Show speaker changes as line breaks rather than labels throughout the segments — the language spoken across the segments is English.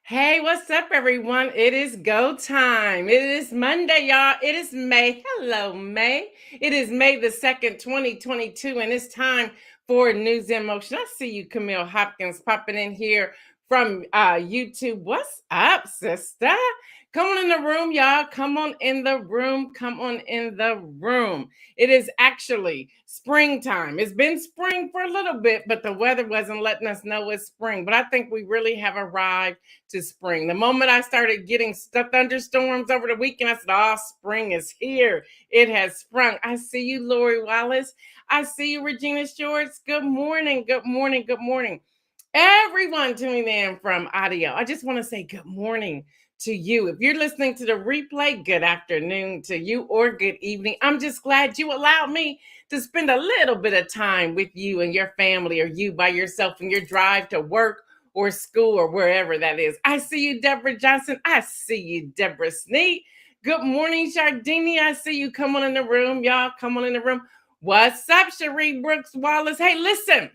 Hey, what's up, everyone? It is go time. It is Monday, y'all. It is May. Hello, May. It is May the 2nd, 2022, and it's time for News in Motion. I see you, Camille Hopkins, popping in here from YouTube. What's up, sister? Come on in the room, y'all. Come on in the room. Come on in the room. It is actually springtime. It's been spring for a little bit, but the weather wasn't letting us know it's spring. But I think we really have arrived to spring. The moment I started getting thunderstorms over the weekend, I said, oh, spring is here. It has sprung. I see you, Lori Wallace. I see you, Regina Shorts. Good morning. Good morning. Good morning. Everyone tuning in from audio, I just want to say good morning to you. If you're listening to the replay, good afternoon to you or good evening. I'm just glad you allowed me to spend a little bit of time with you and your family, or you by yourself in your drive to work or school or wherever that is. I see you, Deborah Johnson. I see you, Deborah Sneed. Good morning, Shardini. I see you. Come on in the room, y'all. Come on in the room. What's up, Cherie Brooks Wallace? Hey, listen,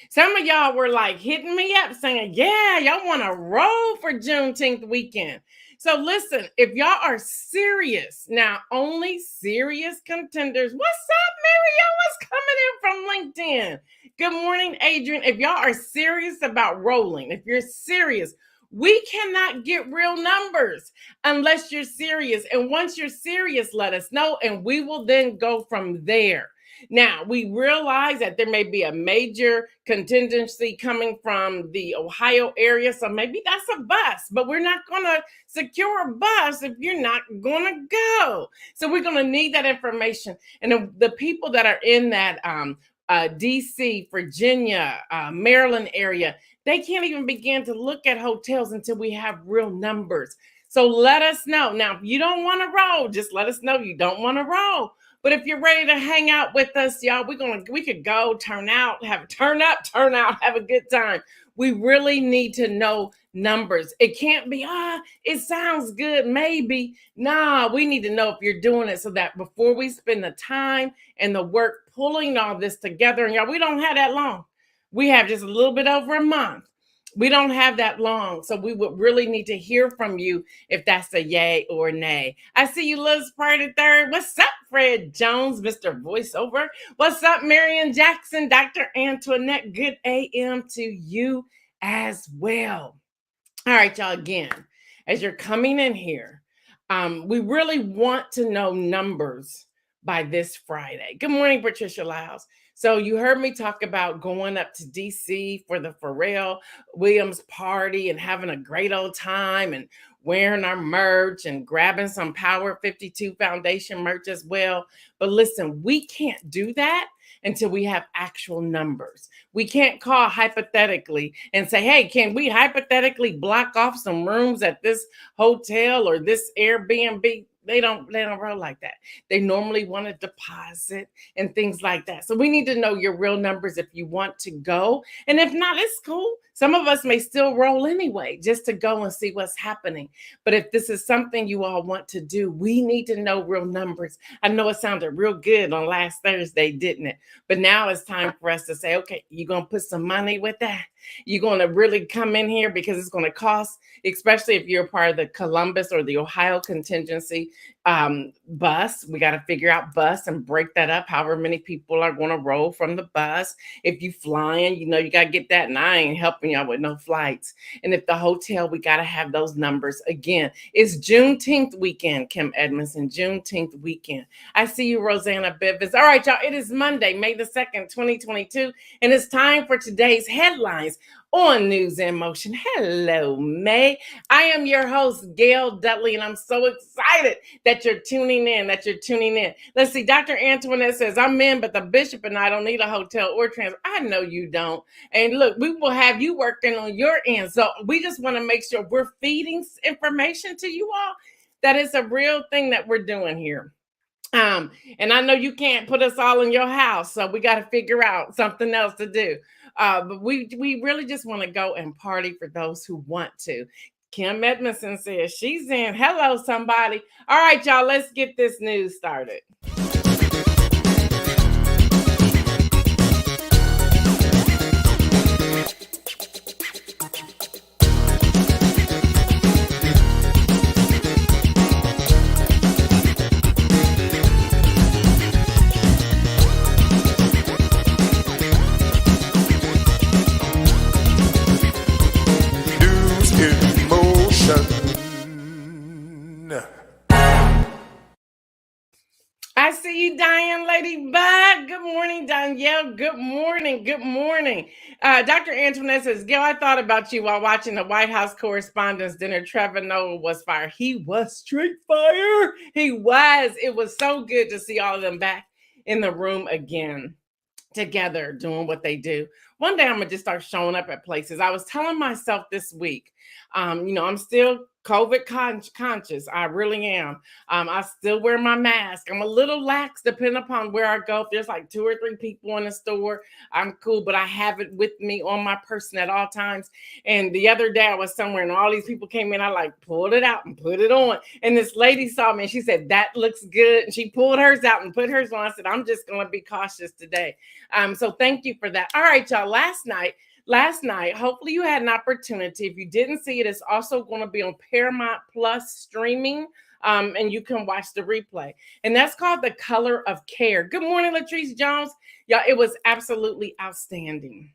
some of y'all were like hitting me up saying, yeah, y'all want to roll for Juneteenth weekend. So listen, if y'all are serious, now only serious contenders. What's up, Marielle? What's coming in from LinkedIn? Good morning, Adrian. If y'all are serious about rolling, if you're serious, we cannot get real numbers unless you're serious. And once you're serious, let us know, and we will then go from there. Now, we realize that there may be a major contingency coming from the Ohio area, so maybe that's a bus, but we're not going to secure a bus if you're not going to go. So we're going to need that information. And the people that are in that DC, Virginia, Maryland area, they can't even begin to look at hotels until we have real numbers. So let us know. Now, if you don't want to roll, just let us know you don't want to roll. But if you're ready to hang out with us, y'all, we could go turn out, have a good time. We really need to know numbers. It can't be, it sounds good, maybe. Nah, we need to know if you're doing it, so that before we spend the time and the work pulling all this together, and y'all, we don't have that long. We have just a little bit over a month. We don't have that long, so we would really need to hear from you if that's a yay or nay. I see you, Liz Pryor III. What's up, Fred Jones, Mr. Voiceover? What's up, Marion Jackson, Dr. Antoinette? Good AM to you as well. All right, y'all, again, as you're coming in here, we really want to know numbers by this Friday. Good morning, Patricia Lyles. So you heard me talk about going up to DC for the Pharrell Williams party and having a great old time and wearing our merch and grabbing some Power 52 Foundation merch as well. But listen, we can't do that until we have actual numbers. We can't call hypothetically and say, hey, can we hypothetically block off some rooms at this hotel or this Airbnb? They don't roll like that. They normally want a deposit and things like that. So we need to know your real numbers if you want to go. And if not, it's cool. Some of us may still roll anyway, just to go and see what's happening. But if this is something you all want to do, we need to know real numbers. I know it sounded real good on last Thursday, didn't it? But now it's time for us to say, okay, you're going to put some money with that. You're going to really come in here because it's going to cost, especially if you're part of the Columbus or the Ohio contingency bus. We got to figure out bus and break that up, however many people are going to roll from the bus. If you flying, you got to get that. And I ain't helping y'all with no flights. And if the hotel, we got to have those numbers. Again, it's Juneteenth weekend, Kim Edmondson, Juneteenth weekend. I see you, Rosanna Bivens. All right, y'all, it is Monday, May the 2nd, 2022. And it's time for today's headlines on News in Motion. Hello, May. I am your host, Gail Dudley, and I'm so excited that you're tuning in, Let's see, Dr. Antoinette says, I'm in, but the bishop and I don't need a hotel or transfer. I know you don't. And look, we will have you working on your end. So we just want to make sure we're feeding information to you all, that it's a real thing that we're doing here. And I know you can't put us all in your house, so we got to figure out something else to do. But we really just want to go and party for those who want to. Kim Edmondson says she's in. Hello, somebody. All right, y'all, let's get this news started. see you, Diane Ladybug. Good morning, Danielle. Good morning. Good morning. Dr. Antoinette says, Gail, I thought about you while watching the White House Correspondents' Dinner. Trevor Noah was fire. He was straight fire. He was. It was so good to see all of them back in the room again, together doing what they do. One day I'm gonna just start showing up at places. I was telling myself this week, I'm still COVID conscious. I really am. I still wear my mask. I'm a little lax depending upon where I go. If there's like 2 or 3 people in the store, I'm cool, but I have it with me on my person at all times. And the other day I was somewhere and all these people came in. I like pulled it out and put it on. And this lady saw me and she said, that looks good. And she pulled hers out and put hers on. I said, I'm just going to be cautious today. So thank you for that. All right, y'all. Last night, hopefully you had an opportunity. If you didn't see it, it's also going to be on Paramount Plus streaming. And you can watch the replay. And that's called The Color of Care. Good morning, Latrice Jones. Y'all, it was absolutely outstanding.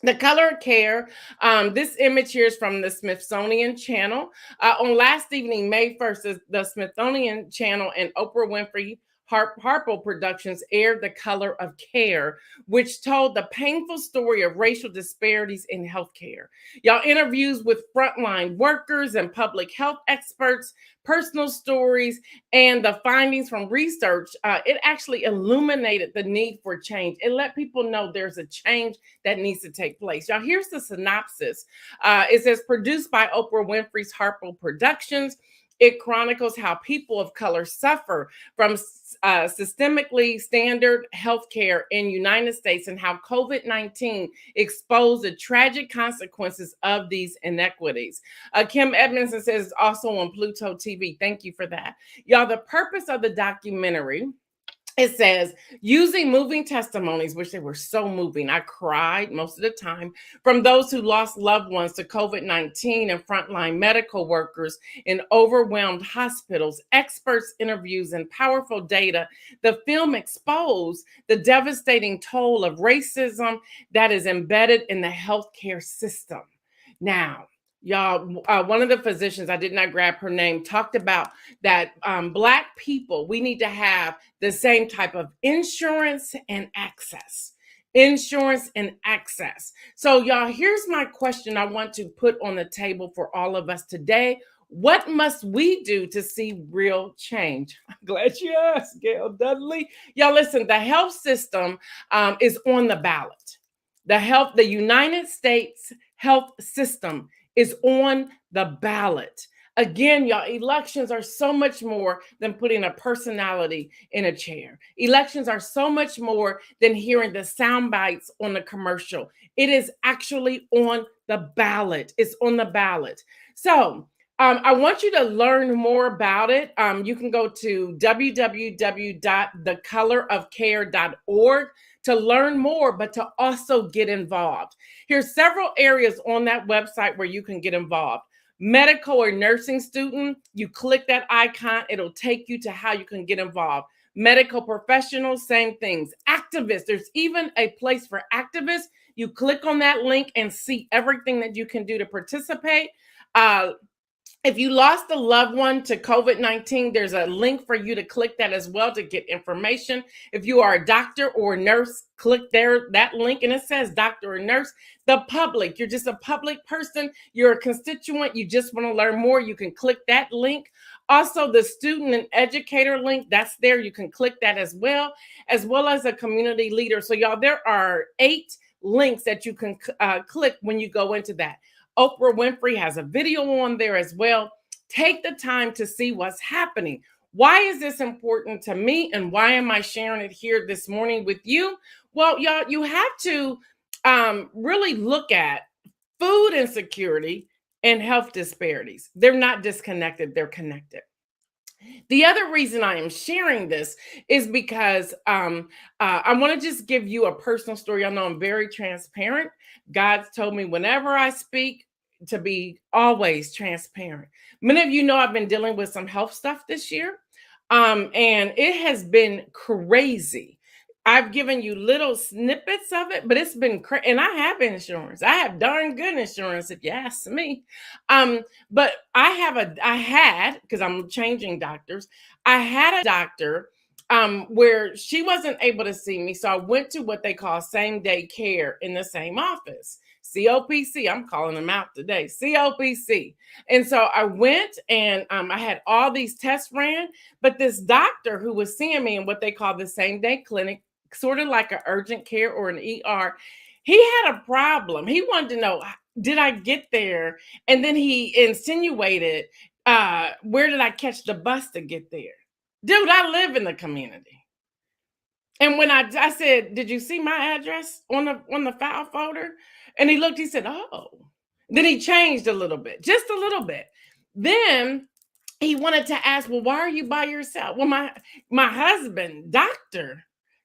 The Color of Care. This image here is from the Smithsonian Channel. On last evening, May 1st, the Smithsonian Channel and Oprah Winfrey Harpo Productions aired The Color of Care, which told the painful story of racial disparities in healthcare. Y'all, interviews with frontline workers and public health experts, personal stories, and the findings from research. It actually illuminated the need for change. It let people know there's a change that needs to take place. Y'all, here's the synopsis. It says, produced by Oprah Winfrey's Harpo Productions, it chronicles how people of color suffer from systemically standard healthcare in the United States and how COVID-19 exposed the tragic consequences of these inequities. Kim Edmondson says also on Pluto TV. Thank you for that. Y'all, the purpose of the documentary, it says, using moving testimonies, which they were so moving. I cried most of the time, from those who lost loved ones to COVID-19 and frontline medical workers in overwhelmed hospitals, experts' interviews, and powerful data. The film exposed the devastating toll of racism that is embedded in the healthcare system. Now, y'all, one of the physicians, I did not grab her name, talked about that Black people, we need to have the same type of insurance and access. Insurance and access. So y'all, here's my question I want to put on the table for all of us today. What must we do to see real change? I'm glad you asked, Gail Dudley. Y'all, listen, the health system is on the ballot. The United States health system is on the ballot. Again, y'all, elections are so much more than putting a personality in a chair. Elections are so much more than hearing the sound bites on the commercial. It is actually on the ballot. It's on the ballot. So I want you to learn more about it. You can go to www.thecolorofcare.org to learn more, but to also get involved. Here's several areas on that website where you can get involved. Medical or nursing student, you click that icon, it'll take you to how you can get involved. Medical professionals, same things. Activists, there's even a place for activists. You click on that link and see everything that you can do to participate. If you lost a loved one to COVID-19, there's a link for you to click that as well to get information. If you are a doctor or a nurse, click that link and it says doctor or nurse. The public, you're just a public person, you're a constituent, you just want to learn more, you can click that link. Also, the student and educator link, that's there. You can click that as well as a community leader. So y'all, there are 8 links that you can click when you go into that. Oprah Winfrey has a video on there as well. Take the time to see what's happening. Why is this important to me and why am I sharing it here this morning with you? Well, y'all, you have to really look at food insecurity and health disparities. They're not disconnected, they're connected. The other reason I am sharing this is because I want to just give you a personal story. I know I'm very transparent. God's told me whenever I speak to be always transparent. Many of you know I've been dealing with some health stuff this year, and it has been crazy. I've given you little snippets of it, but it's been crazy. And I have insurance. I have darn good insurance, if you ask me. But I had, because I'm changing doctors, I had a doctor where she wasn't able to see me. So I went to what they call same day care in the same office. COPC, I'm calling them out today, COPC. And so I went and I had all these tests ran, but this doctor who was seeing me in what they call the same day clinic, sort of like an urgent care or an ER, he had a problem. He wanted to know, did I get there? And then he insinuated, where did I catch the bus to get there? Dude, I live in the community. And when I said, did you see my address on the file folder? And he looked, he said, oh. Then he changed a little bit, just a little bit. Then he wanted to ask, well, why are you by yourself? Well, my husband, Dr.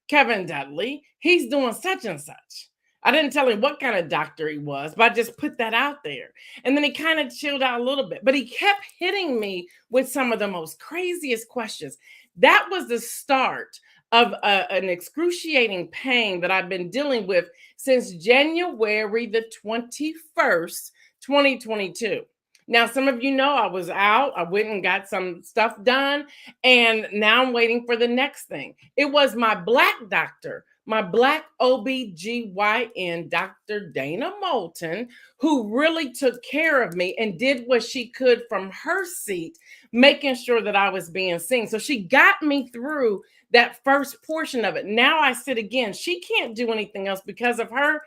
Kevin Dudley, he's doing such and such. I didn't tell him what kind of doctor he was, but I just put that out there. And then he kind of chilled out a little bit, but he kept hitting me with some of the most craziest questions. That was the start of an excruciating pain that I've been dealing with since January the 21st, 2022. Now, some of you know I was out. I went and got some stuff done, and now I'm waiting for the next thing. It was my Black doctor, my Black OBGYN, Dr. Dana Moulton, who really took care of me and did what she could from her seat, making sure that I was being seen. So she got me through that first portion of it. Now I sit again. She can't do anything else because of her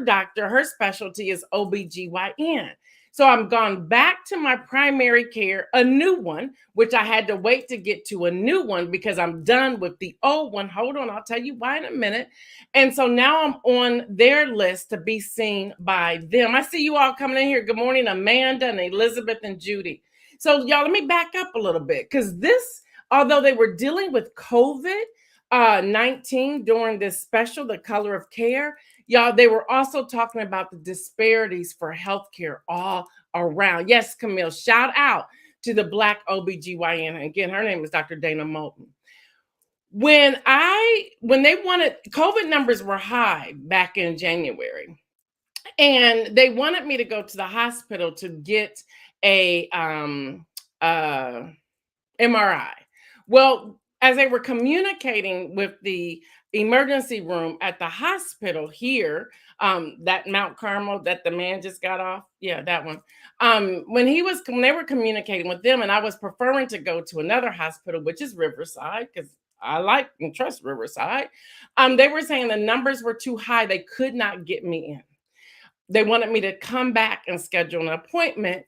doctor, her specialty is OBGYN. So I'm gone back to my primary care, a new one, which I had to wait to get to a new one because I'm done with the old one. Hold on, I'll tell you why in a minute. And so now I'm on their list to be seen by them. I see you all coming in here. Good morning, Amanda and Elizabeth and Judy. So y'all, let me back up a little bit because this, although they were dealing with COVID-19 during this special, The Color of Care, y'all, they were also talking about the disparities for healthcare all around. Yes, Camille, shout out to the Black OBGYN. Again, her name is Dr. Dana Moulton. When they wanted, COVID numbers were high back in January, and they wanted me to go to the hospital to get a MRI. Well, as they were communicating with the emergency room at the hospital here, that Mount Carmel that the man just got off, yeah, that one. When they were communicating with them, and I was preferring to go to another hospital, which is Riverside, because I like and trust Riverside. They were saying the numbers were too high; they could not get me in. They wanted me to come back and schedule an appointment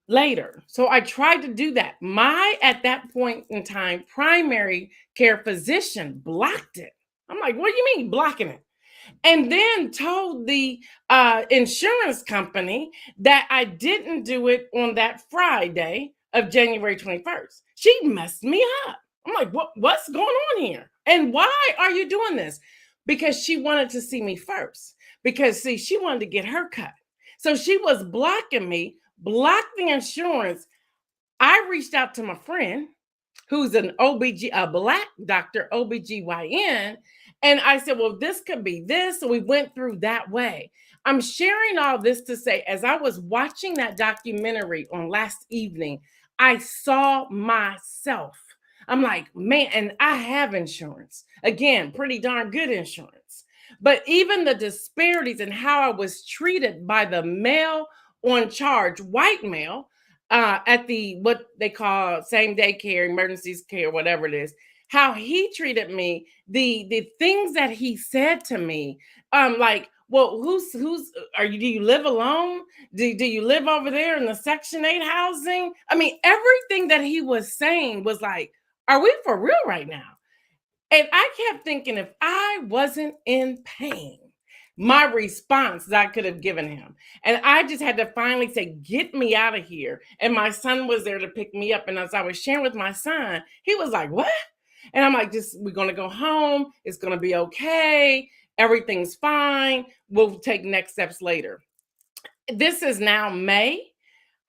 later. So I tried to do that. My, at that point in time, primary care physician blocked it. I'm like, what do you mean blocking it? And then told the insurance company that I didn't do it on that Friday of January 21st. She messed me up. I'm like, what's going on here? And why are you doing this? Because she wanted to see me first. Because, see, she wanted to get her cut. So she was blocking me, blocked the insurance. I reached out to my friend who's a Black doctor, OBGYN, and I said, well, this could be this. So we went through that way. I'm sharing all this to say, as I was watching that documentary on last evening, I saw myself. I'm like, man, and I have insurance. Again, pretty darn good insurance. But even the disparities in how I was treated by the male on charge, white male, at the what they call same day care, emergencies care, whatever it is, how he treated me, the things that he said to me, like, well, who's are you? Do you live alone? Do you live over there in the Section 8 housing? I mean, everything that he was saying was like, are we for real right now? And I kept thinking, if I wasn't in pain, my response that I could have given him. And I just had to finally say, get me out of here. And my son was there to pick me up. And as I was sharing with my son, he was like, what? And I'm like, we're going to go home. It's going to be okay. Everything's fine. We'll take next steps later. This is now May.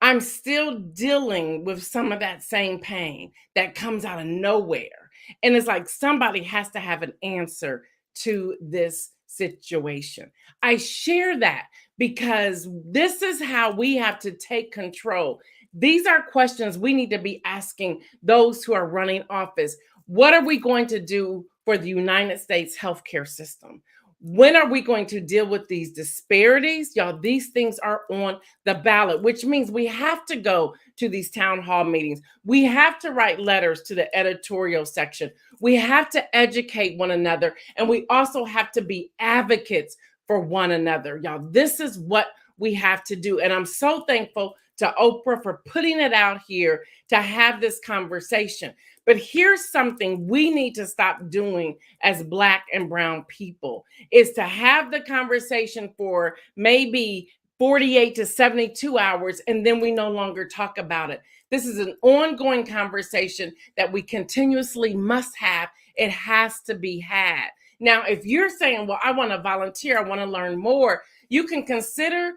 I'm still dealing with some of that same pain that comes out of nowhere. And it's like somebody has to have an answer to this situation. I share that because this is how we have to take control. These are questions we need to be asking those who are running office. What are we going to do for the United States healthcare system? When are we going to deal with these disparities? Y'all, these things are on the ballot, which means we have to go to these town hall meetings. We have to write letters to the editorial section. We have to educate one another. And we also have to be advocates for one another. Y'all, this is what we have to do. And I'm so thankful to Oprah for putting it out here to have this conversation. But here's something we need to stop doing as Black and brown people is to have the conversation for maybe 48 to 72 hours, and then we no longer talk about it. This is an ongoing conversation that we continuously must have. It has to be had. Now, if you're saying, well, I want to volunteer, I want to learn more, you can consider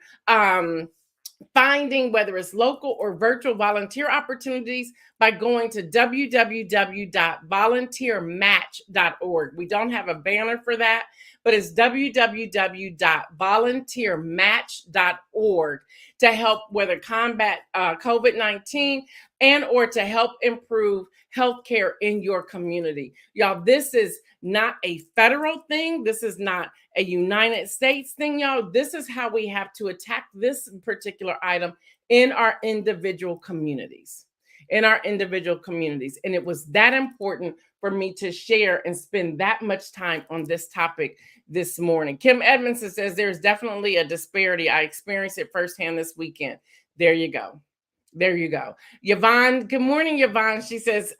finding whether it's local or virtual volunteer opportunities by going to www.volunteermatch.org. We don't have a banner for that, but it's www.volunteermatch.org to help whether combat COVID-19 and or to help improve healthcare in your community. Y'all, this is not a federal thing. This is not a United States thing, y'all. This is how we have to attack this particular item in our individual communities. And it was that important for me to share and spend that much time on this topic this morning. Kim Edmondson says there's definitely a disparity. I experienced it firsthand this weekend. There you go. Yvonne, good morning, Yvonne. She says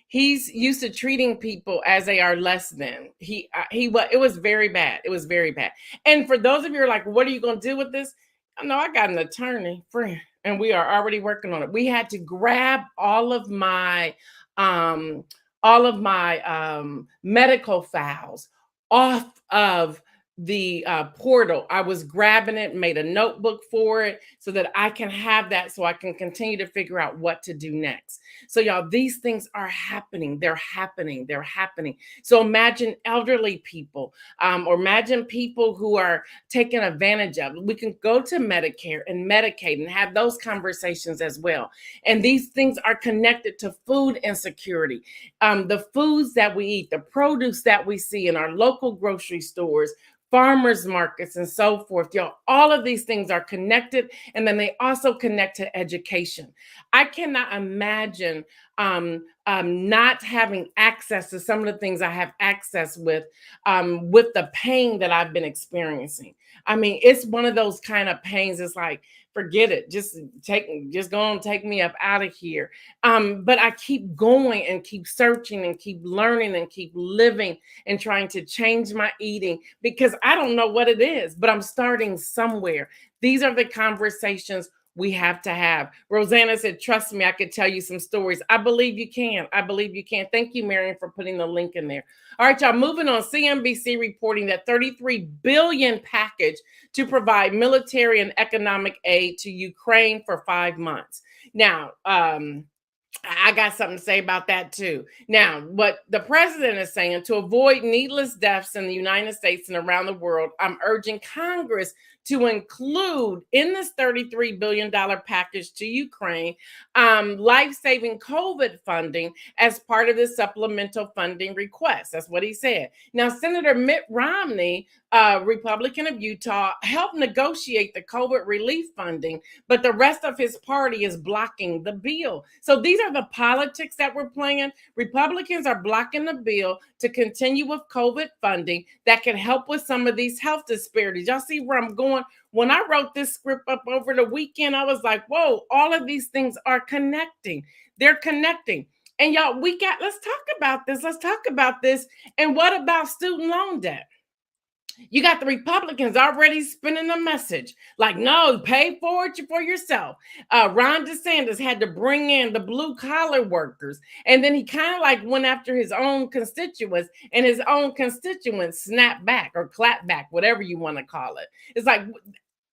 he's used to treating people as they are less than. It was very bad. It was very bad. And for those of you who are like, what are you going to do with this? I got an attorney friend, and we are already working on it. We had to grab all of my medical files off of the portal. I was grabbing it, made a notebook for it so that I can have that so I can continue to figure out what to do next. So y'all, these things are happening. They're happening. So imagine elderly people or imagine people who are taken advantage of. We can go to Medicare and Medicaid and have those conversations as well. And these things are connected to food insecurity. The foods that we eat, the produce that we see in our local grocery stores, farmers markets, and so forth. Y'all, all of these things are connected, and then they also connect to education. I cannot imagine not having access to some of the things I have access with the pain that I've been experiencing. I mean, it's one of those kind of pains. It's like, forget it. Just go and take me up out of here. But I keep going and keep searching and keep learning and keep living and trying to change my eating because I don't know what it is, but I'm starting somewhere. These are the conversations we have to have. Rosanna said, trust me, I could tell you some stories. I believe you can. Thank you, Marion, for putting the link in there. All right, y'all, moving on. CNBC reporting that $33 billion package to provide military and economic aid to Ukraine for 5 months. Now, I got something to say about that too. Now, what the president is saying, to avoid needless deaths in the United States and around the world, I'm urging Congress to include in this $33 billion package to Ukraine, life-saving COVID funding as part of the supplemental funding request. That's what he said. Now, Senator Mitt Romney, Republican of Utah, helped negotiate the COVID relief funding, but the rest of his party is blocking the bill. So these are the politics that we're playing. Republicans are blocking the bill to continue with COVID funding that can help with some of these health disparities. Y'all see where I'm going? When I wrote this script up over the weekend, I was like, whoa, all of these things are connecting. They're connecting. And y'all, let's talk about this. And what about student loan debt? You got the Republicans already spinning the message like, no, pay for it for yourself. Ron DeSantis had to bring in the blue collar workers. And then he kind of like went after his own constituents, and his own constituents snapped back or clapped back, whatever you want to call it. It's like,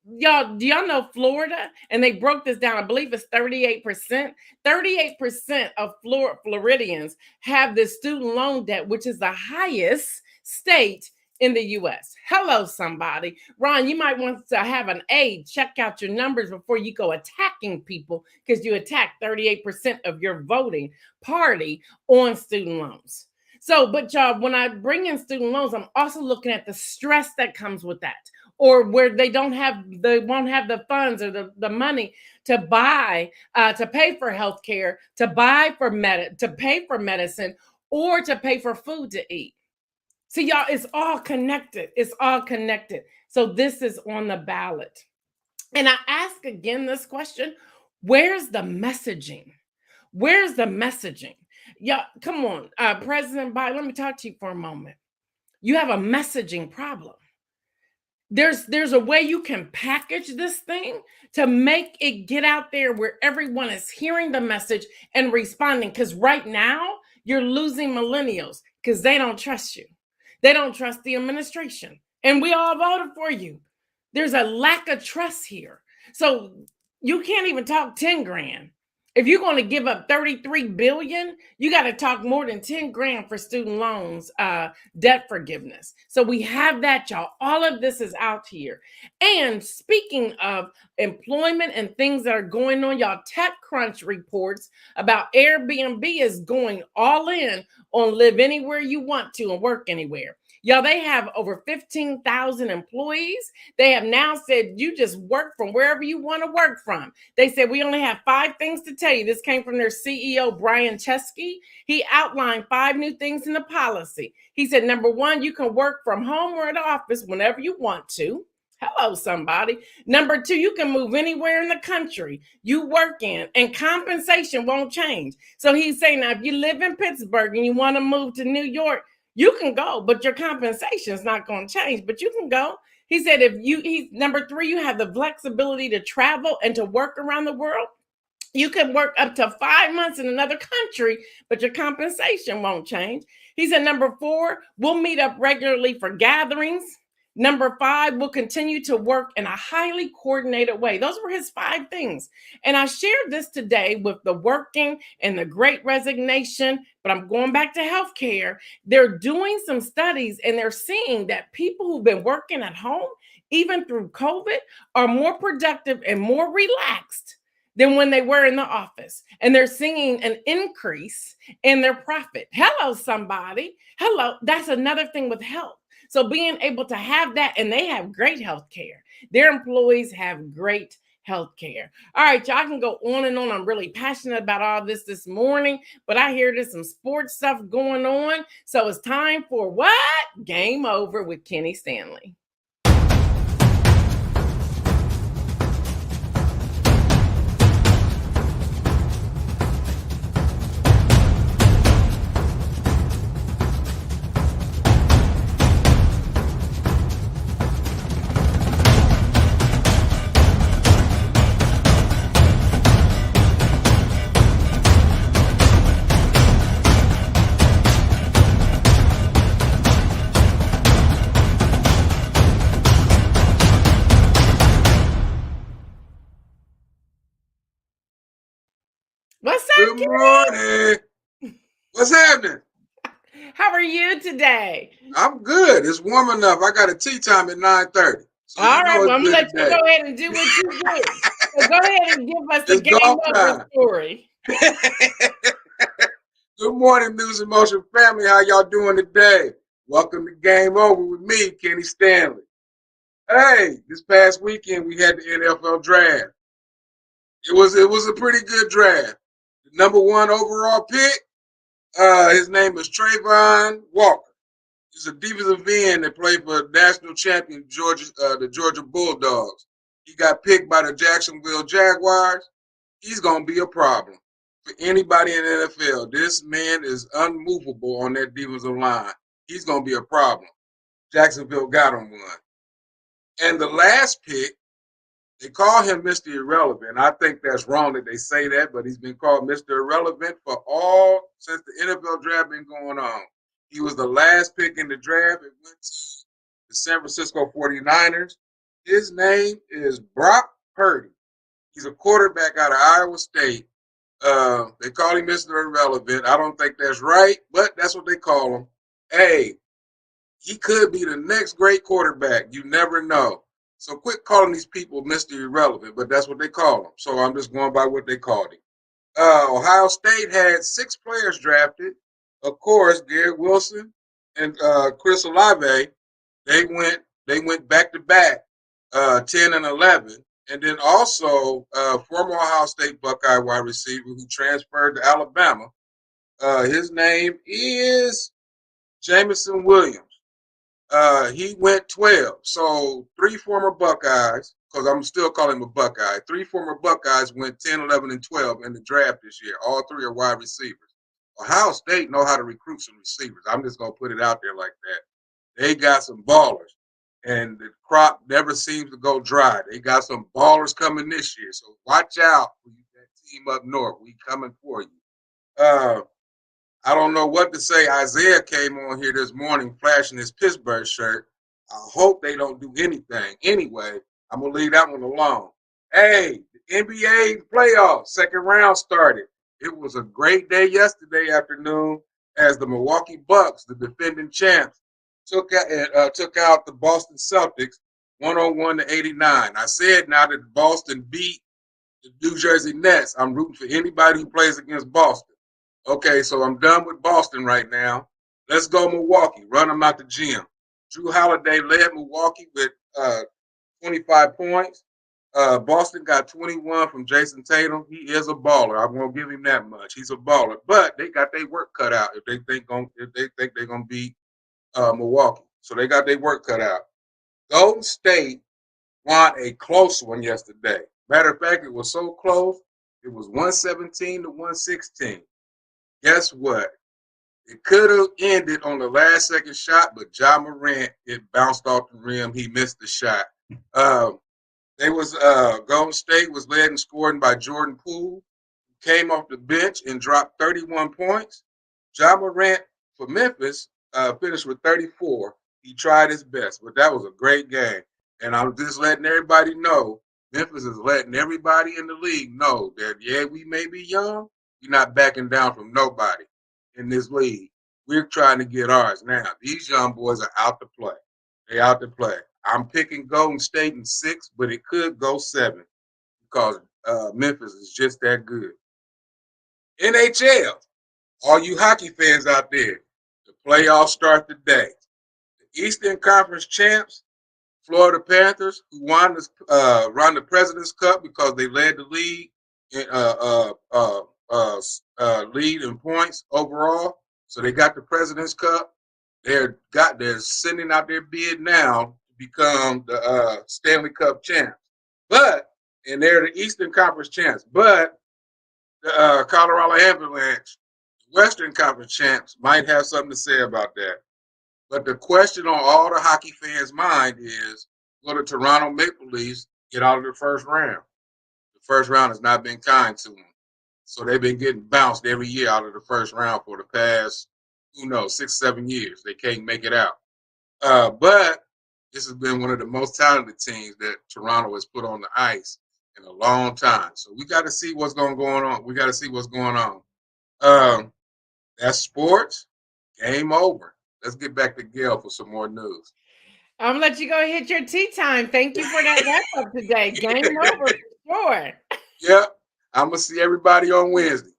y'all, do y'all know Florida? And they broke this down. I believe it's 38%. 38% of Floridians have this student loan debt, which is the highest state in the US. Hello, somebody. Ron, you might want to have an aide check out your numbers before you go attacking people because you attacked 38% of your voting party on student loans. So, but y'all, when I bring in student loans, I'm also looking at the stress that comes with that, or where they won't have the funds or the money to buy, to pay for healthcare, to pay for medicine, or to pay for food to eat. See, y'all, it's all connected. It's all connected. So this is on the ballot. And I ask again this question: where's the messaging? Where's the messaging? Yeah, come on, President Biden, let me talk to you for a moment. You have a messaging problem. There's a way you can package this thing to make it get out there where everyone is hearing the message and responding. Because right now, you're losing millennials because they don't trust you. They don't trust the administration. And we all voted for you. There's a lack of trust here. So you can't even talk 10 grand. If you're going to give up 33 billion, you got to talk more than 10 grand for student loans, debt forgiveness. So we have that, y'all. All of this is out here. And speaking of employment and things that are going on, y'all, TechCrunch reports about Airbnb is going all in on live anywhere you want to and work anywhere. Y'all, they have over 15,000 employees. They have now said you just work from wherever you want to work from. They said we only have 5 things to tell you. This came from their CEO, Brian Chesky. He outlined 5 new things in the policy. He said, number 1, you can work from home or at the office whenever you want to. Hello, somebody. Number 2, you can move anywhere in the country you work in, and compensation won't change. So he's saying, now, if you live in Pittsburgh and you want to move to New York, you can go, but your compensation is not going to change, but you can go. He said, number 3, you have the flexibility to travel and to work around the world. You can work up to 5 months in another country, but your compensation won't change. He said, number 4, we'll meet up regularly for gatherings. Number 5, we'll continue to work in a highly coordinated way. Those were his 5 things. And I shared this today with the working and the great resignation, but I'm going back to healthcare. They're doing some studies and they're seeing that people who've been working at home, even through COVID, are more productive and more relaxed than when they were in the office. And they're seeing an increase in their profit. Hello, somebody. Hello. That's another thing with health. So being able to have that, and they have great health care. Their employees have great health care. All right, y'all, I can go on and on. I'm really passionate about all this morning, but I hear there's some sports stuff going on. So it's time for what? Game Over with Kenny Stanley. What's up,
Good morning. What's happening?
How are you today?
I'm good. It's warm enough. I got a tea time at 9:30. So
all right, well, I'm gonna let you go ahead and do what you do. So go ahead and give us the Game Over story.
Good morning, News in Motion family. How y'all doing today? Welcome to Game Over with me, Kenny Stanley. Hey, this past weekend we had the NFL draft. It was a pretty good draft. The number 1 overall pick, his name is Trayvon Walker. He's a defensive end that played for national champion the Georgia Bulldogs. He got picked by the Jacksonville Jaguars. He's going to be a problem for anybody in the NFL. This man is unmovable on that defensive line. He's going to be a problem. Jacksonville got him one. And the last pick, they call him Mr. Irrelevant. I think that's wrong that they say that, but he's been called Mr. Irrelevant since the NFL draft been going on. He was the last pick in the draft. It went to the San Francisco 49ers. His name is Brock Purdy. He's a quarterback out of Iowa State. They call him Mr. Irrelevant. I don't think that's right, but that's what they call him. Hey, He could be the next great quarterback. You never know. So quit calling these people Mr. Irrelevant, but that's what they call him. So I'm just going by what they called him. Ohio State had 6 players drafted. Of course, Garrett Wilson and Chris Olave. They went back to back, 10 and 11, and then also former Ohio State Buckeye wide receiver who transferred to Alabama. His name is Jameson Williams. He went 12. So 3 former Buckeyes, because I'm still calling him a Buckeye, 3 former Buckeyes went 10, 11, and 12 in the draft this year. All 3 are wide receivers. Ohio State know how to recruit some receivers. I'm just going to put it out there like that. They got some ballers, and the crop never seems to go dry. They got some ballers coming this year. So watch out for that team up north. We coming for you. Uh, I don't know what to say. Isaiah came on here this morning flashing his Pittsburgh shirt. I hope they don't do anything. Anyway, I'm going to leave that one alone. Hey, the NBA playoffs, second round started. It was a great day yesterday afternoon as the Milwaukee Bucks, the defending champs, took out the Boston Celtics 101-89. I said now that Boston beat the New Jersey Nets, I'm rooting for anybody who plays against Boston. Okay, so I'm done with Boston right now. Let's go Milwaukee. Run them out the gym. Drew Holiday led Milwaukee with 25 points. Boston got 21 from Jason Tatum. He is a baller. I'm gonna give him that much. He's a baller. But they got their work cut out if they think they're gonna beat Milwaukee. So they got their work cut out. Golden State won a close one yesterday. Matter of fact, it was so close. It was 117-116. Guess what? It could have ended on the last second shot, but Ja Morant, it bounced off the rim. He missed the shot. Golden State was led in scoring by Jordan Poole, who came off the bench and dropped 31 points. Ja Morant for Memphis finished with 34. He tried his best, but that was a great game. And I'm just letting everybody know, Memphis is letting everybody in the league know that, yeah, we may be young, we're not backing down from nobody in this league. We're trying to get ours now. These young boys are out to play. They out to play. I'm picking Golden State in 6, but it could go 7 because Memphis is just that good. NHL, all you hockey fans out there, the playoffs start today. The Eastern Conference champs, Florida Panthers, who won the President's Cup because they led the league in lead in points overall. So they got the President's Cup. They're sending out their bid now to become the Stanley Cup champs. And they're the Eastern Conference champs. But the Colorado Avalanche, Western Conference champs, might have something to say about that. But the question on all the hockey fans' mind is, will the Toronto Maple Leafs get out of the first round? The first round has not been kind to them. So they've been getting bounced every year out of the first round for the past, 6, 7 years. They can't make it out. But this has been one of the most talented teams that Toronto has put on the ice in a long time. So we got to see what's going on. We got to see what's going on. That's sports. Game over. Let's get back to Gail for some more news.
I'm gonna let you go hit your tea time. Thank you for that wrap up today. Game over for sure.
Yep. I'm gonna see everybody on Wednesday.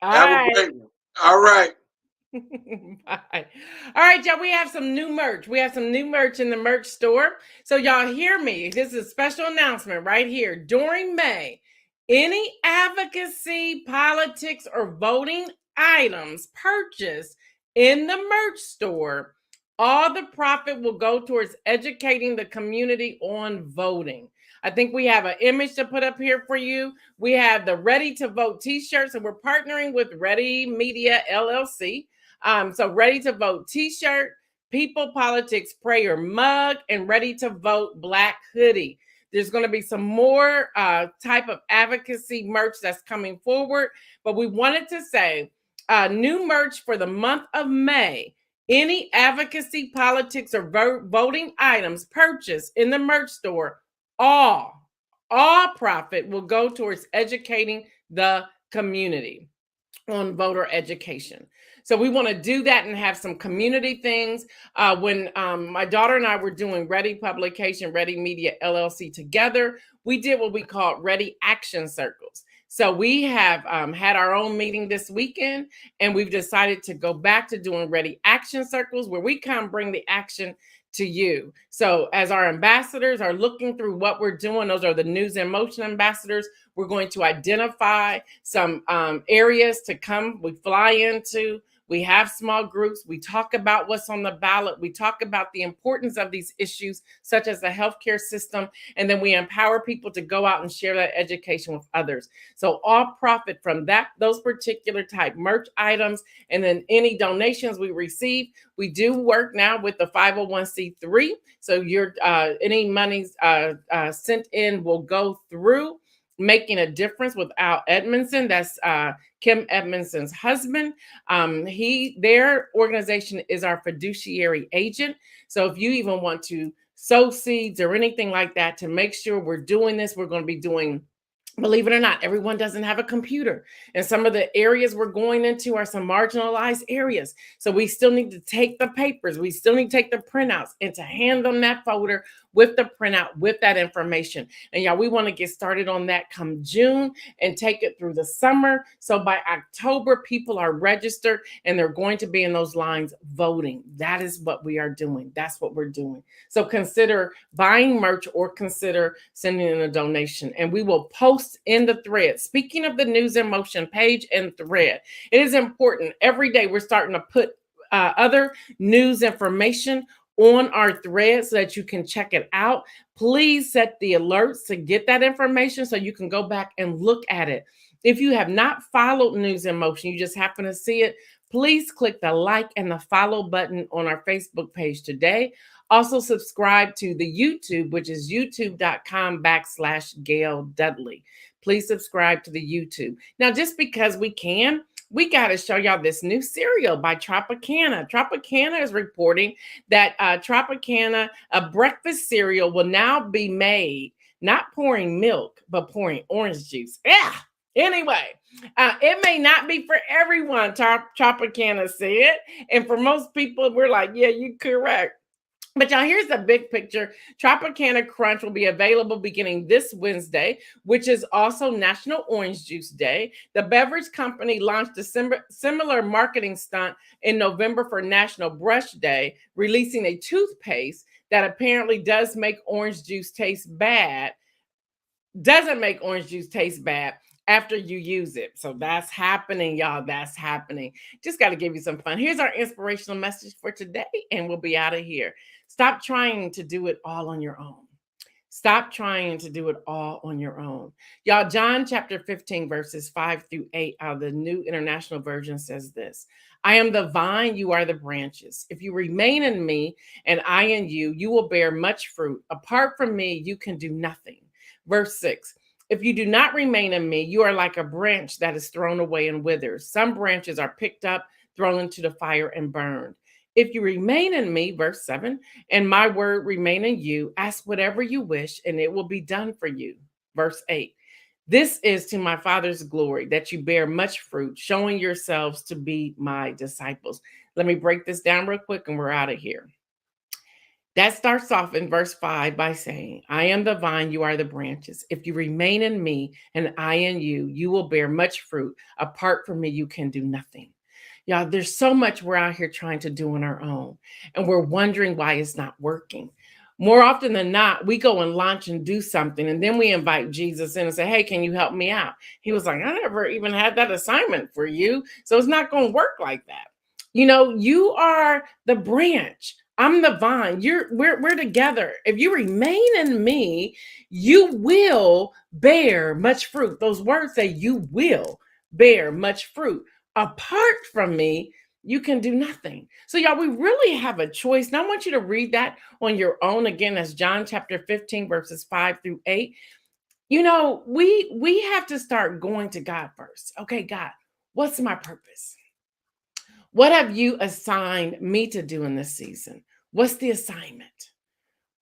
Have a great one. All right.
Bye. All right, y'all. We have some new merch. We have some new merch in the merch store. So y'all hear me. This is a special announcement right here. During May, any advocacy, politics, or voting items purchased in the merch store, all the profit will go towards educating the community on voting. I think we have an image to put up here for you. We have the Ready to Vote t-shirts, and we're partnering with Ready Media LLC. So Ready to Vote t-shirt, People Politics Prayer mug, and Ready to Vote black hoodie. There's going to be some more type of advocacy merch that's coming forward, but we wanted to say new merch for the month of May. Any advocacy, politics, or voting items purchased in the merch store, all profit will go towards educating the community. on voter education. So we want to do that and have some community things. When my daughter and I were doing Ready Publication, Ready Media LLC together, we did what we called Ready Action Circles. So we have had our own meeting this weekend, and we've decided to go back to doing Ready Action Circles, where we come bring the action to you. So as our ambassadors are looking through what we're doing, those are the News in Motion ambassadors. We're going to identify some areas to come, we fly into. We have small groups. We talk about what's on the ballot. We talk about the importance of these issues, such as the healthcare system. And then we empower people to go out and share that education with others. So all profit from those particular type merch items, and then any donations we receive. We do work now with the 501c3. So your any monies sent in will go through Making a Difference with Al Edmondson. That's Kim Edmondson's husband. Their organization is our fiduciary agent. So if you even want to sow seeds or anything like that to make sure we're doing this, we're going to be doing. Believe it or not, everyone doesn't have a computer. And some of the areas we're going into are some marginalized areas. So we still need to take the papers. We still need to take the printouts and to hand them that folder with the printout, with that information. And y'all, we want to get started on that come June and take it through the summer. So by October, people are registered and they're going to be in those lines voting. That is what we are doing. That's what we're doing. So consider buying merch or consider sending in a donation. And we will post in the thread. Speaking of the News in Motion page and thread, it is important. Every day we're starting to put other news information on our thread so that you can check it out. Please set the alerts to get that information so you can go back and look at it. If you have not followed News in Motion, you just happen to see it, please click the like and the follow button on our Facebook page today. Also subscribe to the YouTube, which is youtube.com/Gail Dudley. Please subscribe to the YouTube. Now, just because we got to show y'all this new cereal by Tropicana. Tropicana is reporting that Tropicana, a breakfast cereal, will now be made, not pouring milk, but pouring orange juice. Yeah. Anyway, it may not be for everyone, Tropicana said. And for most people, we're like, yeah, you're correct. But y'all, here's the big picture. Tropicana Crunch will be available beginning this Wednesday, which is also National Orange Juice Day. The beverage company launched a similar marketing stunt in November for National Brush Day, releasing a toothpaste that apparently doesn't make orange juice taste bad after you use it. So that's happening, y'all. That's happening. Just got to give you some fun. Here's our inspirational message for today, and we'll be out of here. Stop trying to do it all on your own. Stop trying to do it all on your own. Y'all, John chapter 15, verses 5-8 out of the New International Version says this: I am the vine, you are the branches. If you remain in me and I in you, you will bear much fruit. Apart from me, you can do nothing. Verse 6. If you do not remain in me, you are like a branch that is thrown away and withers. Some branches are picked up, thrown into the fire, and burned. If you remain in me, verse 7, and my word remain in you, ask whatever you wish, and it will be done for you. Verse 8. This is to my Father's glory, that you bear much fruit, showing yourselves to be my disciples. Let me break this down real quick, and we're out of here. That starts off in verse 5 by saying, I am the vine, you are the branches. If you remain in me and I in you, you will bear much fruit. Apart from me, you can do nothing. Y'all, there's so much we're out here trying to do on our own, and we're wondering why it's not working. More often than not, we go and launch and do something, and then we invite Jesus in and say, hey, can you help me out? He was like, I never even had that assignment for you, so it's not going to work like that. You know, you are the branch. I'm the vine. We're together. If you remain in me, you will bear much fruit. Those words say you will bear much fruit. Apart from me, you can do nothing. So y'all, we really have a choice. And I want you to read that on your own. Again, that's John chapter 15, verses 5-8. You know, we have to start going to God first. Okay, God, what's my purpose? What have you assigned me to do in this season? What's the assignment?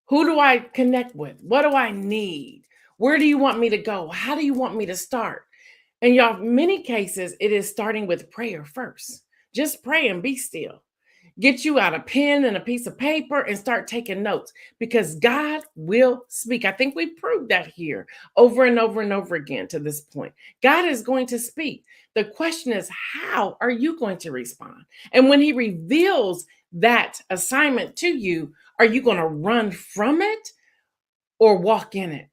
Who do I connect with? What do I need? Where do you want me to go? How do you want me to start? And y'all, many cases, it is starting with prayer first. Just pray and be still. Get you out a pen and a piece of paper and start taking notes because God will speak. I think we proved that here over and over and over again to this point. God is going to speak. The question is, how are you going to respond? And when He reveals that assignment to you, are you going to run from it or walk in it?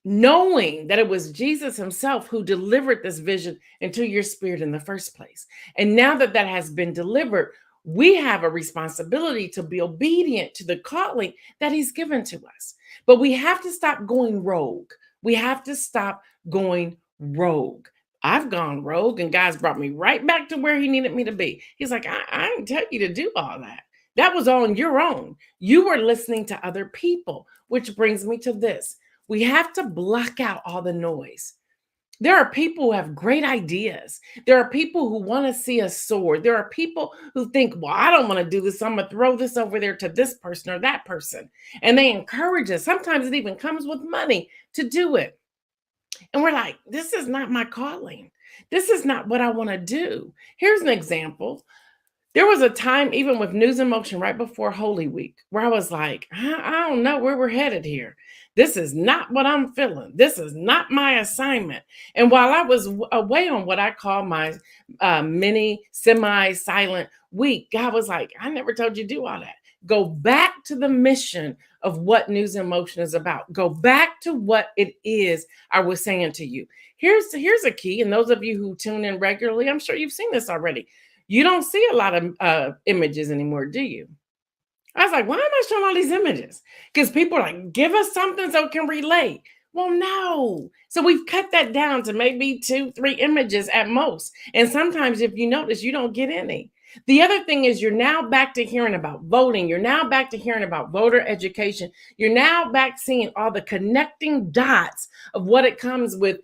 Knowing that it was Jesus Himself who delivered this vision into your spirit in the first place. And now that that has been delivered, we have a responsibility to be obedient to the calling that He's given to us. But we have to stop going rogue. We have to stop going rogue. I've gone rogue, and God's brought me right back to where He needed me to be. He's like, I didn't tell you to do all that. That was on your own. You were listening to other people, which brings me to this. We have to block out all the noise. There are people who have great ideas. There are people who want to see us soar. There are people who think, well, I don't want to do this. So I'm going to throw this over there to this person or that person. And they encourage us. Sometimes it even comes with money to do it. And we're like, this is not my calling. This is not what I want to do. Here's an example. There was a time, even with News in Motion right before Holy Week, where I was like, I don't know where we're headed here. This is not what I'm feeling. This is not my assignment. And while I was away on what I call my mini semi-silent week, God was like, I never told you to do all that. Go back to the mission of what News in Motion is about. Go back to what it is I was saying to you. Here's a key. And those of you who tune in regularly, I'm sure you've seen this already. You don't see a lot of images anymore, do you? I was like, why am I showing all these images? Because people are like, give us something so it can relate. Well, no. So we've cut that down to maybe 2, 3 images at most. And sometimes if you notice, you don't get any. The other thing is you're now back to hearing about voting. You're now back to hearing about voter education. You're now back seeing all the connecting dots of what it comes with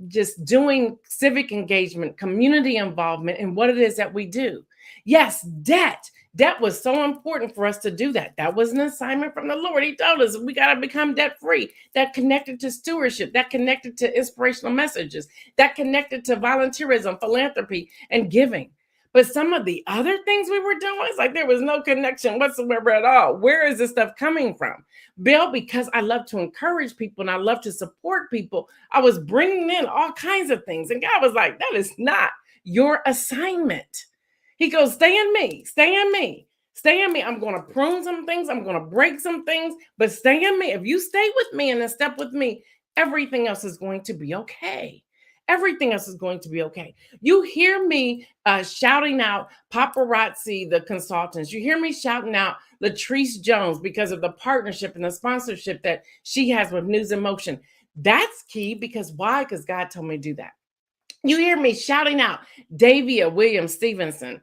just doing civic engagement, community involvement, and what it is that we do. Yes, debt. Debt was so important for us to do that. That was an assignment from the Lord. He told us we got to become debt free. That connected to stewardship, that connected to inspirational messages, that connected to volunteerism, philanthropy, and giving. But some of the other things we were doing, it's like there was no connection whatsoever at all. Where is this stuff coming from? Bill, because I love to encourage people and I love to support people, I was bringing in all kinds of things. And God was like, that is not your assignment. He goes, stay in me, stay in me, stay in me. I'm going to prune some things. I'm going to break some things, but stay in me. If you stay with me and then step with me, everything else is going to be okay. Everything else is going to be okay. You hear me shouting out Paparazzi, the consultants. You hear me shouting out Latrice Jones because of the partnership and the sponsorship that she has with News in Motion. That's key because why? Because God told me to do that. You hear me shouting out Davia Williams Stevenson.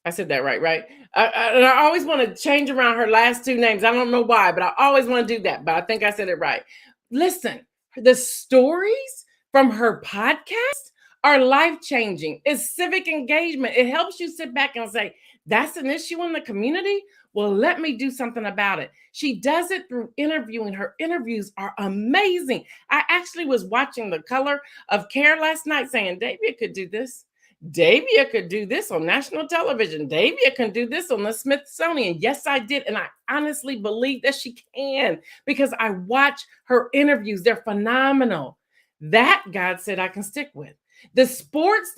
I said that right? I always want to change around her last 2 names. I don't know why, but I always want to do that. But I think I said it right. Listen, the stories from her podcast are life-changing. It's civic engagement. It helps you sit back and say, that's an issue in the community? Well, let me do something about it. She does it through interviewing. Her interviews are amazing. I actually was watching The Color of Care last night saying, Davia could do this. Davia could do this on national television. Davia can do this on the Smithsonian. Yes, I did. And I honestly believe that she can because I watch her interviews. They're phenomenal. That God said I can stick with. The sports,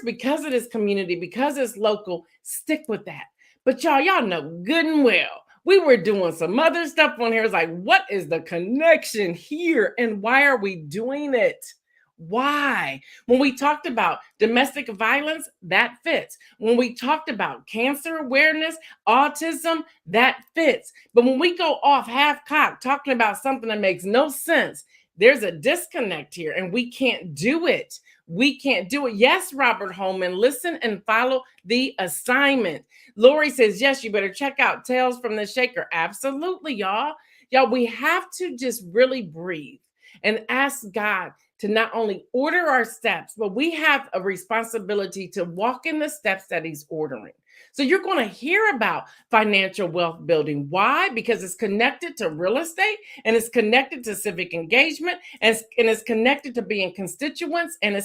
because it is community, because it's local, stick with that. But y'all know good and well, we were doing some other stuff on here. It's like, what is the connection here? And why are we doing it? Why? When we talked about domestic violence, that fits. When we talked about cancer awareness, autism, that fits. But when we go off half-cocked talking about something that makes no sense, there's a disconnect here and we can't do it. We can't do it. Yes, Robert Holman, listen and follow the assignment. Lori says, yes, you better check out Tales from the Shaker. Absolutely, y'all. Y'all, we have to just really breathe and ask God to not only order our steps, but we have a responsibility to walk in the steps that He's ordering. So you're going to hear about financial wealth building. Why? Because it's connected to real estate, and it's connected to civic engagement, and it's connected to being constituents, and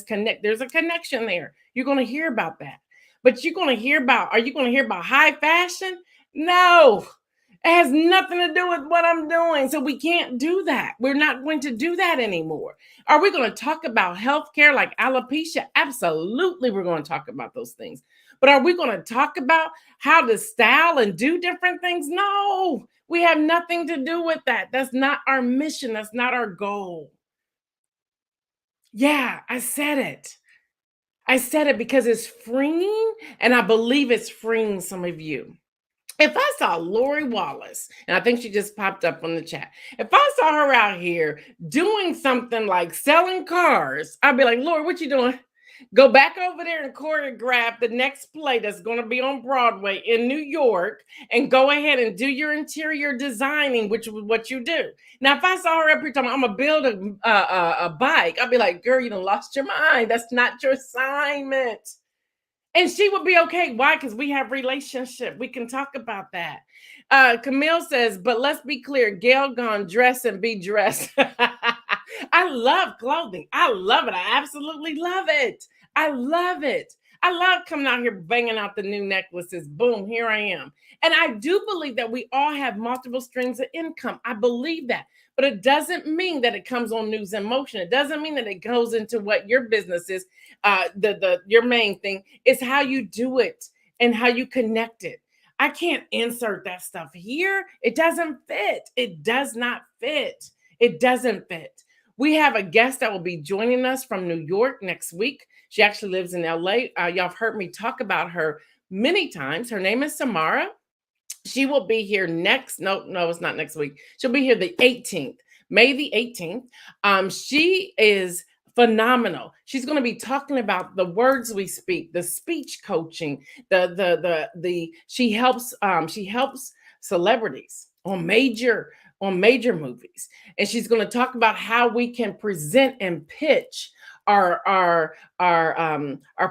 there's a connection there. You're going to hear about that. But are you going to hear about high fashion? No. It has nothing to do with what I'm doing. So we can't do that. We're not going to do that anymore. Are we going to talk about healthcare like alopecia? Absolutely, we're going to talk about those things. But are we going to talk about how to style and do different things? No, we have nothing to do with that. That's not our mission. That's not our goal. Yeah, I said it. I said it because it's freeing, and I believe it's freeing some of you. If I saw Lori Wallace, and I think she just popped up on the chat, if I saw her out here doing something like selling cars, I'd be like, Lori, what you doing? Go back over there and choreograph the next play that's going to be on Broadway in New York, and go ahead and do your interior designing, which is what you do. Now, if I saw her up here talking, I'm going to build a bike, I'd be like, girl, you done lost your mind. That's not your assignment. And she would be okay. Why? Because we have relationship. We can talk about that. Camille says, but let's be clear, Gail gone dress and be dressed. I love clothing. I love it. I absolutely love it. I love it. I love coming out here banging out the new necklaces. Boom, here I am. And I do believe that we all have multiple streams of income. I believe that. But it doesn't mean that it comes on News in Motion. It doesn't mean that it goes into what your business is. Your main thing is how you do it and how you connect it. I can't insert that stuff here. It doesn't fit. It does not fit. It doesn't fit. We have a guest that will be joining us from New York next week. She actually lives in LA. Y'all have heard me talk about her many times. Her name is Samara. She will be here next. No, it's not next week. She'll be here the 18th, May the 18th. She is phenomenal. She's going to be talking about the words we speak, the speech coaching, she helps celebrities on major movies. And she's going to talk about how we can present and pitch our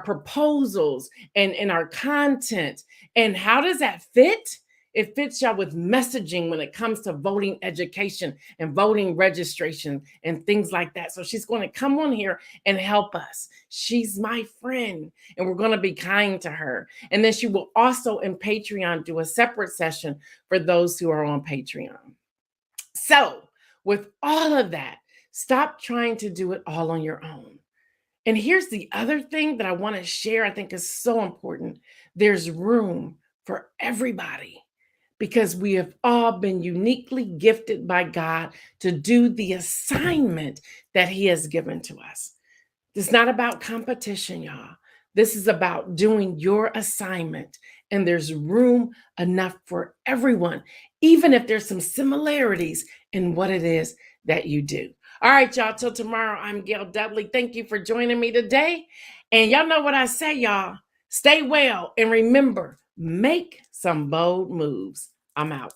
proposals and our content. And how does that fit? It fits y'all with messaging when it comes to voting education and voting registration and things like that. So she's going to come on here and help us. She's my friend, and we're going to be kind to her. And then she will also in Patreon do a separate session for those who are on Patreon. So with all of that, stop trying to do it all on your own. And here's the other thing that I want to share, I think is so important. There's room for everybody, because we have all been uniquely gifted by God to do the assignment that He has given to us. It's not about competition, y'all. This is about doing your assignment, and there's room enough for everyone, even if there's some similarities in what it is that you do. All right, y'all, till tomorrow, I'm Gail Dudley. Thank you for joining me today. And y'all know what I say, y'all. Stay well, and remember, make some bold moves. I'm out.